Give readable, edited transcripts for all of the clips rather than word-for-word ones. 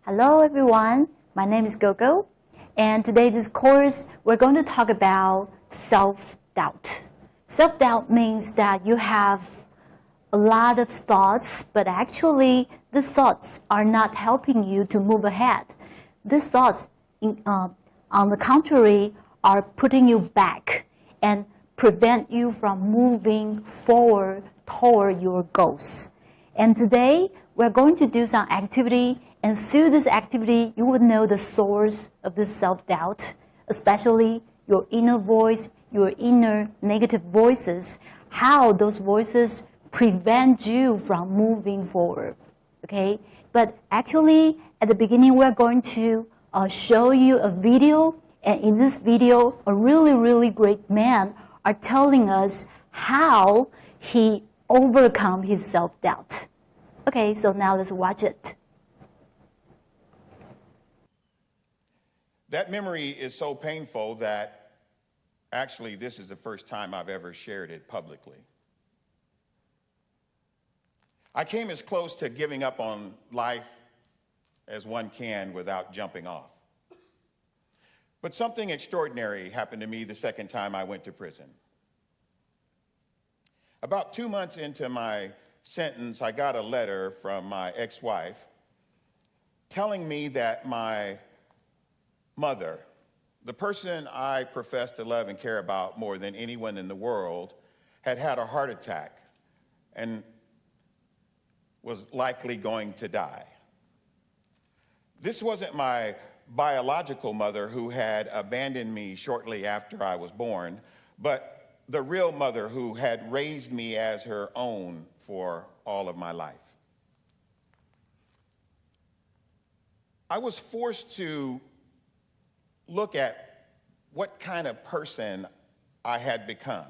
Hello everyone, my name is Gogo, and today this course we're going to talk about self-doubt. Self-doubt means that you have a lot of thoughts, but actually these thoughts are not helping you to move ahead. These thoughts, on the contrary, are putting you back and prevent you from moving forward toward your goals. And today we're going to do some activity, and through this activity, you will know the source of this self-doubt, especially your inner voice, your inner negative voices, how those voices prevent you from moving forward, okay? But actually, at the beginning, we're going to show you a video, and in this video, a really great man are telling us how he overcome his self-doubt. Okay, so now let's watch it. That memory is so painful that actually this is the first time I've ever shared it publicly. I came as close to giving up on life as one can without jumping off. But something extraordinary happened to me the second time I went to prison. About 2 months into my sentence, I got a letter from my ex-wife telling me that my mother, the person I profess to love and care about more than anyone in the world, had had a heart attack and was likely going to die. This wasn't my biological mother who had abandoned me shortly after I was born, but the real mother who had raised me as her own for all of my life. I was forced to look at what kind of person I had become.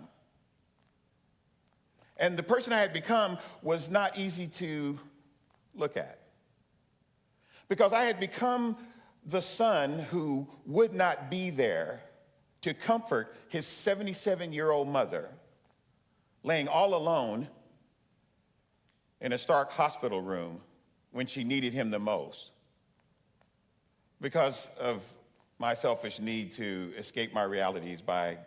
And the person I had become was not easy to look at, because I had become the son who would not be there to comfort his 77-year-old mother, laying all alone in a stark hospital room when she needed him the most, because of my selfish need to escape my realities by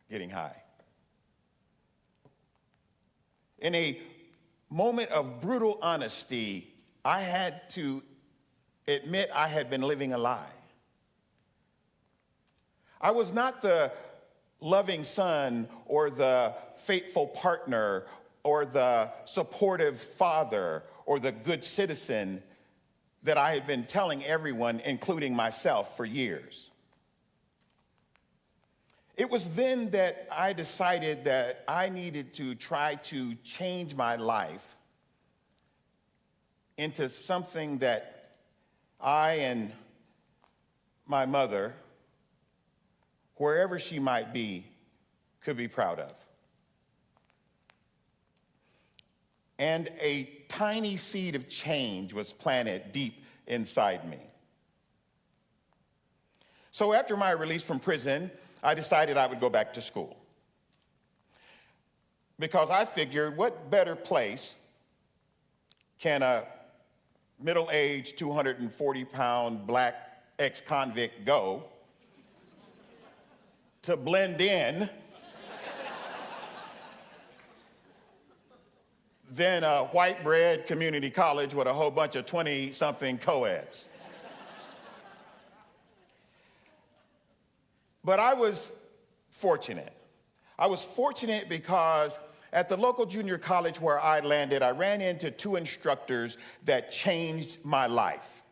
getting high. In a moment of brutal honesty, I had to admit I had been living a lie. I was not the loving son or the faithful partner or the supportive father or the good citizen that I had been telling everyone, including myself, for years. It was then that I decided that I needed to try to change my life into something that I and my mother, wherever she might be, could be proud of. And a tiny seed of change was planted deep inside me. So after my release from prison, I decided I would go back to school, because I figured, what better place can a middle-aged, 240-pound black ex-convict go to blend in than a white bread community college with a whole bunch of 20-something co-eds. But I was fortunate. I was fortunate because at the local junior college where I landed, I ran into 2 instructors that changed my life.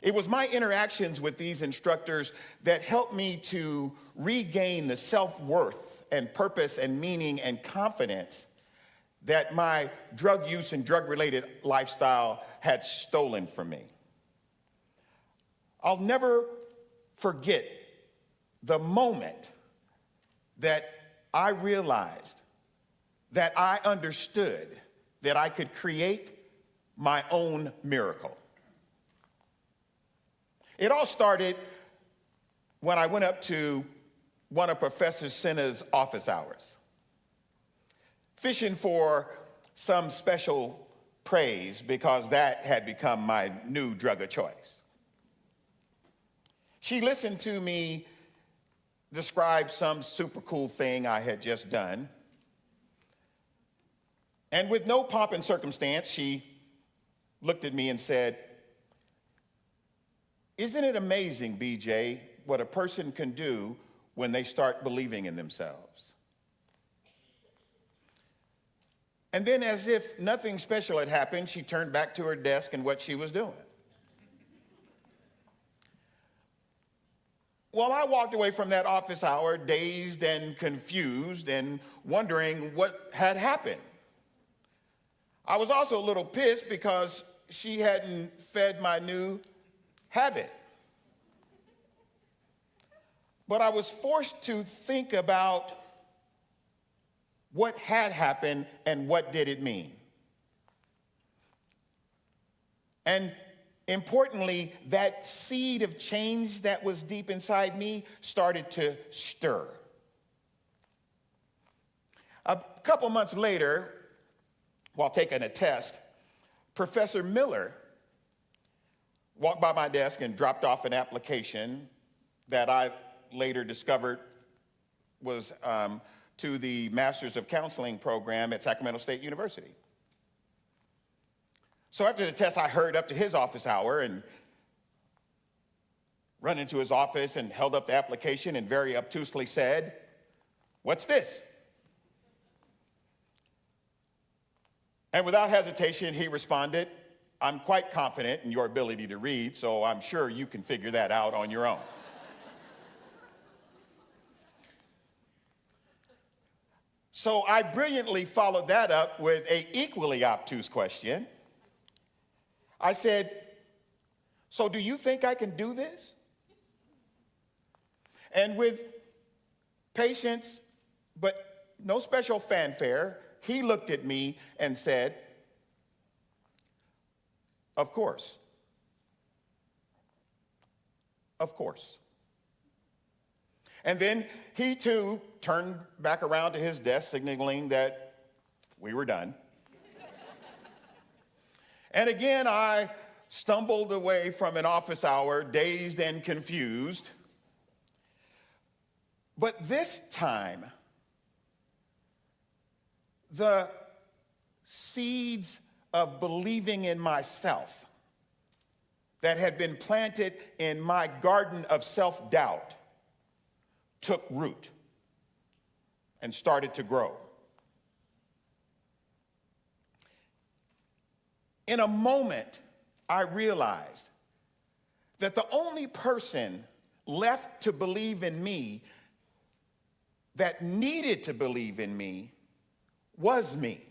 It was my interactions with these instructors that helped me to regain the self-worth and purpose and meaning and confidence that my drug use and drug-related lifestyle had stolen from me. I'll never forget the moment that I realized that I understood that I could create my own miracle. It all started when I went up to one of Professor Senna's office hours, fishing for some special praise because that had become my new drug of choice. She listened to me describe some super cool thing I had just done. And with no pomp and circumstance, she looked at me and said, "Isn't it amazing, BJ, what a person can do when they start believing in themselves?" And then, as if nothing special had happened, she turned back to her desk and what she was doing. Well, I walked away from that office hour dazed and confused and wondering what had happened. I was also a little pissed because she hadn't fed my new habit. But I was forced to think about what had happened and what did it mean. And importantly, that seed of change that was deep inside me started to stir. A couple months later, while taking a test, Professor Miller walked by my desk and dropped off an application that I later discovered was to the Masters of Counseling program at Sacramento State University. So after the test, I hurried up to his office hour and run into his office and held up the application and very obtusely said, "What's this?" And without hesitation, he responded, "I'm quite confident in your ability to read, so I'm sure you can figure that out on your own." So I brilliantly followed that up with an equally obtuse question. I said, "So do you think I can do this?" And with patience, but no special fanfare, he looked at me and said, "Of course. Of course." And then he too turned back around to his desk, signaling that we were done. And again, I stumbled away from an office hour, dazed and confused. But this time, the seeds of believing in myself that had been planted in my garden of self-doubt took root and started to grow. In a moment, I realized that the only person left to believe in me that needed to believe in me was me.